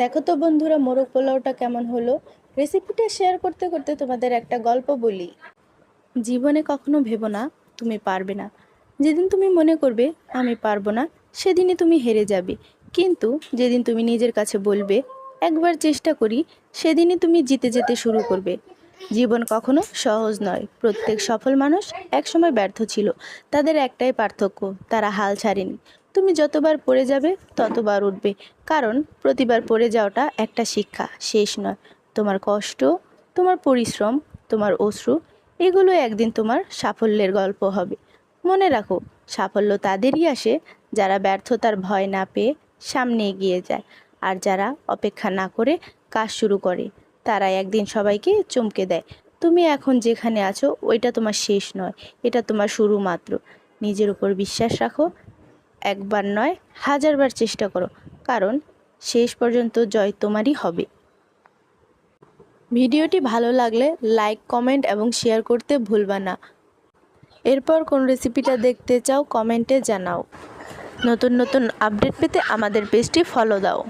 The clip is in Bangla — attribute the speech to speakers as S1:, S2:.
S1: দেখো তো বন্ধুরা, মোরগ পোলাওটা কেমন হলো। রেসিপিটা শেয়ার করতে করতে তোমাদের একটা গল্প বলি। জীবনে কখনো ভেবো না তুমি পারবে না। যেদিন তুমি মনে করবে আমি পারবো না, সেদিনই তুমি হেরে যাবে। কিন্তু যেদিন তুমি নিজের কাছে বলবে একবার চেষ্টা করি, সেদিনই তুমি জিতে যেতে শুরু করবে। জীবন কখনো সহজ নয়। প্রত্যেক সফল মানুষ একসময় ব্যর্থ ছিল। তাদের একটাই পার্থক্য, তারা হাল ছাড়েনি। তুমি যতবার পড়ে যাবে ততবার উঠবে, কারণ প্রতিবার পড়ে যাওয়াটা একটা শিক্ষা, শেষ নয়। তোমার কষ্ট, তোমার পরিশ্রম, তোমার অশ্রু, এগুলো একদিন তোমার সাফল্যের গল্প হবে। মনে রাখো, সাফল্য তাদেরই আসে যারা ব্যর্থতার ভয় না পেয়ে সামনে এগিয়ে যায়। আর যারা অপেক্ষা না করে কাজ শুরু করে, তারা একদিন সবাইকে চমকে দেয়। তুমি এখন যেখানে আছো ওইটা তোমার শেষ নয়, এটা তোমার শুরু মাত্র। নিজের উপর বিশ্বাস রাখো, একবার নয় হাজারবার চেষ্টা করো, কারণ শেষ পর্যন্ত জয় তোমারই হবে। ভিডিওটি ভালো লাগলে লাইক, কমেন্ট এবং শেয়ার করতে ভুলবা না। এরপর কোন রেসিপিটা দেখতে চাও কমেন্টে জানাও। নতুন নতুন আপডেট পেতে আমাদের পেজটি ফলো দাও।